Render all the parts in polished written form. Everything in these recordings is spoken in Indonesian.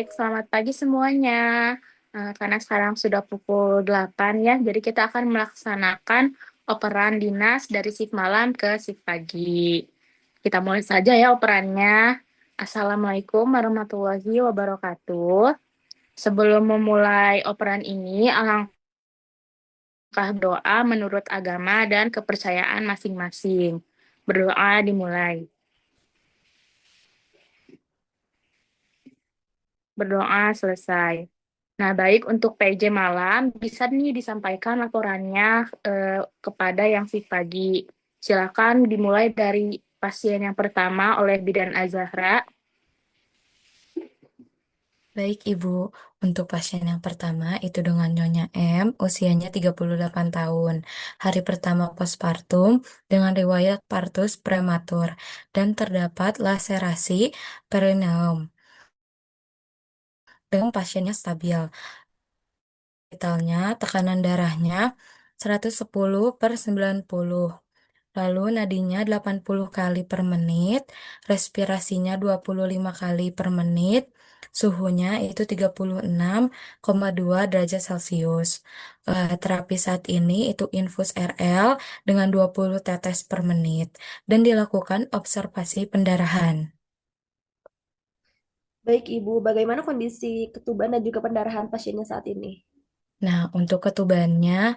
Baik, selamat pagi semuanya. Karena sekarang sudah pukul 8 ya, jadi kita akan melaksanakan operan dinas dari shift malam ke shift pagi. Kita mulai saja ya operannya. Assalamualaikum warahmatullahi wabarakatuh. Sebelum memulai operan ini, alangkah doa menurut agama dan kepercayaan masing-masing. Berdoa dimulai. Berdoa selesai. Nah, baik untuk PJ malam, bisa nih disampaikan laporannya kepada yang shift pagi. Silakan dimulai dari pasien yang pertama oleh Bidan Azahra. Baik, Ibu. Untuk pasien yang pertama itu dengan Nyonya M, usianya 38 tahun. Hari pertama postpartum dengan riwayat partus prematur dan terdapat laserasi perineum. Dengan pasiennya stabil. Vitalnya, tekanan darahnya 110/90. Lalu nadinya 80 kali per menit, respirasinya 25 kali per menit, suhunya itu 36,2 derajat Celcius. Terapi saat ini itu infus RL dengan 20 tetes per menit dan dilakukan observasi pendarahan. Baik, Ibu. Bagaimana kondisi ketuban dan juga pendarahan pasiennya saat ini? Nah, untuk ketubannya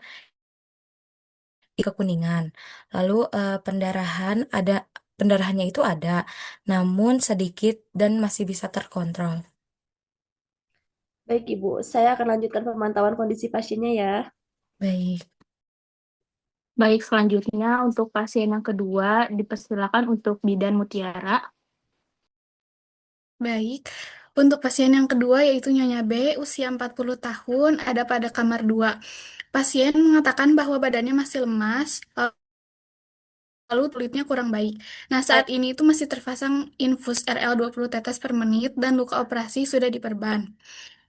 kekuningan. Lalu pendarahannya itu ada, namun sedikit dan masih bisa terkontrol. Baik, Ibu. Saya akan lanjutkan pemantauan kondisi pasiennya ya. Baik. Baik, selanjutnya untuk pasien yang kedua, dipersilakan untuk Bidan Mutiara. Baik, untuk pasien yang kedua yaitu Nyonya B, usia 40 tahun, ada pada kamar 2. Pasien mengatakan bahwa badannya masih lemas, lalu kulitnya kurang baik. Nah, saat ini itu masih terpasang infus RL 20 tetes per menit dan luka operasi sudah diperban.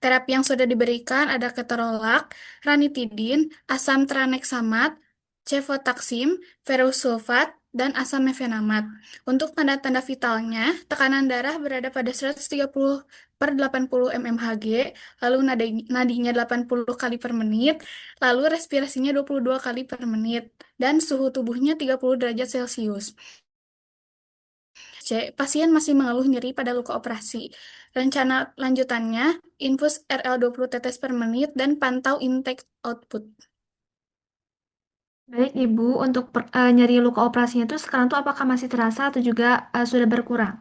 Terapi yang sudah diberikan ada ketorolak, ranitidin, asam tranexamat, cefotaxim, furosulfat, dan asam mefenamat. Untuk tanda-tanda vitalnya, tekanan darah berada pada 130/80 mmHg, lalu nadinya 80 kali per menit, lalu respirasinya 22 kali per menit, dan suhu tubuhnya 30 derajat Celcius. Pasien masih mengeluh nyeri pada luka operasi. Rencana lanjutannya, infus RL 20 tetes per menit dan pantau intake output. Baik, Ibu, untuk nyeri luka operasinya itu sekarang tuh apakah masih terasa atau juga sudah berkurang?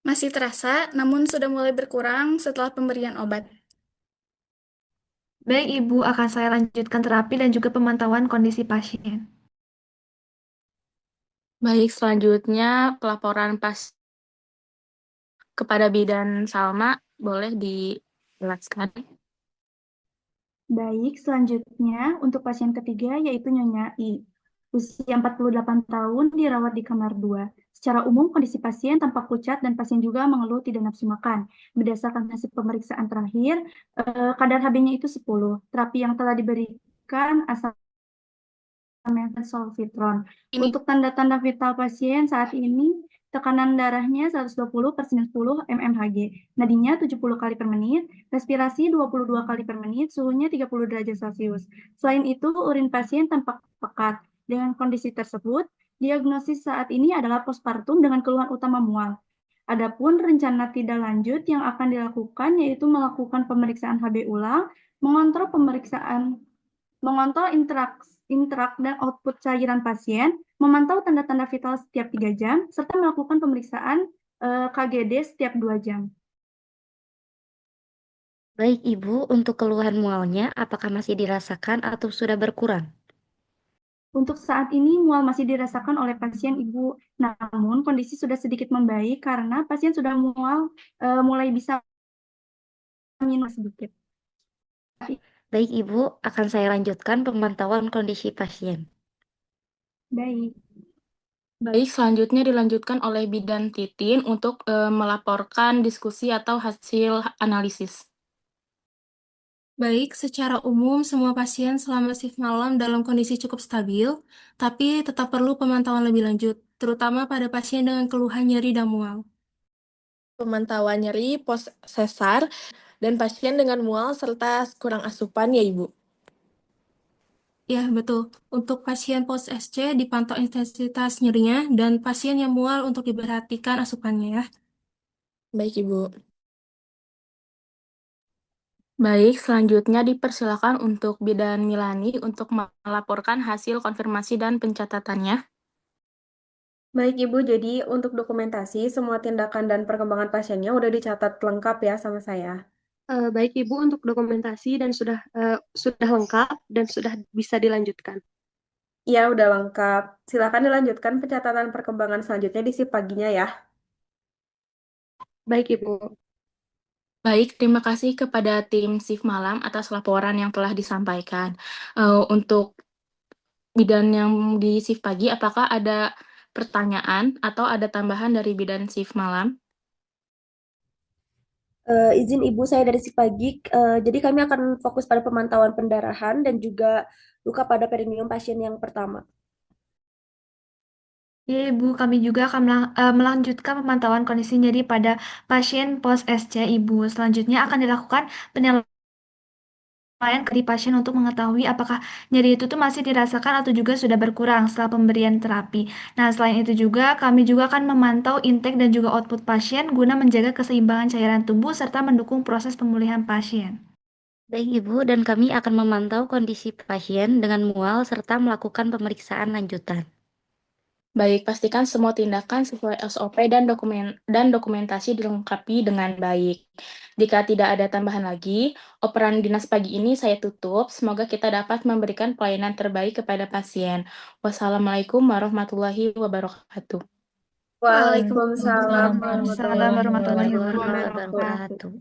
Masih terasa, namun sudah mulai berkurang setelah pemberian obat. Baik, Ibu, akan saya lanjutkan terapi dan juga pemantauan kondisi pasien. Baik, selanjutnya pelaporan kepada Bidan Salma, boleh dijelaskan. Baik, selanjutnya untuk pasien ketiga yaitu Nyonya I. Usia 48 tahun dirawat di kamar 2. Secara umum kondisi pasien tampak pucat dan pasien juga mengeluh tidak nafsu makan. Berdasarkan hasil pemeriksaan terakhir, kadar HB-nya itu 10. Terapi yang telah diberikan asam solvitron. Ini Untuk tanda-tanda vital pasien saat ini, tekanan darahnya 120/90 mmHg, nadinya 70 kali per menit, respirasi 22 kali per menit, suhunya 30 derajat Celcius. Selain itu, urin pasien tampak pekat. Dengan kondisi tersebut, diagnosis saat ini adalah postpartum dengan keluhan utama mual. Adapun rencana tidak lanjut yang akan dilakukan yaitu melakukan pemeriksaan HB ulang, mengontrol pemeriksaan mengontrol intrak dan output cairan pasien, memantau tanda-tanda vital setiap 3 jam, serta melakukan pemeriksaan KGD setiap 2 jam. Baik, Ibu, untuk keluhan mualnya apakah masih dirasakan atau sudah berkurang? Untuk saat ini mual masih dirasakan oleh pasien Ibu, namun kondisi sudah sedikit membaik karena pasien sudah mulai bisa minum sedikit. Baik, Ibu, akan saya lanjutkan pemantauan kondisi pasien. Baik. Baik, selanjutnya dilanjutkan oleh Bidan Titin untuk melaporkan diskusi atau hasil analisis. baik, secara umum semua pasien selama shift malam dalam kondisi cukup stabil, tapi tetap perlu pemantauan lebih lanjut, terutama pada pasien dengan keluhan nyeri dan mual. pemantauan nyeri pos sesar dan pasien dengan mual serta kurang asupan ya Ibu. Ya, betul. Untuk pasien post-SC dipantau intensitas nyerinya dan pasien yang mual untuk diperhatikan asupannya ya. Baik Ibu. Baik, selanjutnya dipersilakan untuk Bidan Milani untuk melaporkan hasil konfirmasi dan pencatatannya. Baik Ibu, jadi untuk dokumentasi semua tindakan dan perkembangan pasiennya udah dicatat lengkap ya sama saya. Baik Ibu, untuk dokumentasi dan sudah lengkap dan sudah bisa dilanjutkan. Iya, udah lengkap. Silakan dilanjutkan pencatatan perkembangan selanjutnya di shift paginya ya. Baik Ibu. Baik, terima kasih kepada tim shift malam atas laporan yang telah disampaikan. Untuk bidan yang di shift pagi, apakah ada pertanyaan atau ada tambahan dari bidan shift malam? Izin Ibu, saya dari shift pagi. Jadi kami akan fokus pada pemantauan pendarahan dan juga luka pada perineum pasien yang pertama. Ya, Ibu, kami juga akan melanjutkan pemantauan kondisi nyeri pada pasien post-SC, Ibu. Selanjutnya akan dilakukan penilaian di pasien untuk mengetahui apakah nyeri itu tuh masih dirasakan atau juga sudah berkurang setelah pemberian terapi. Nah, selain itu juga kami juga akan memantau intake dan juga output pasien guna menjaga keseimbangan cairan tubuh serta mendukung proses pemulihan pasien. Baik Ibu, dan kami akan memantau kondisi pasien dengan mual serta melakukan pemeriksaan lanjutan. Baik, pastikan semua tindakan sesuai SOP dan dokumentasi dilengkapi dengan baik. Jika tidak ada tambahan lagi, operan dinas pagi ini saya tutup. Semoga kita dapat memberikan pelayanan terbaik kepada pasien. Wassalamualaikum warahmatullahi wabarakatuh. Waalaikumsalam Waalaikumsalam warahmatullahi warahmatullahi wabarakatuh. wabarakatuh.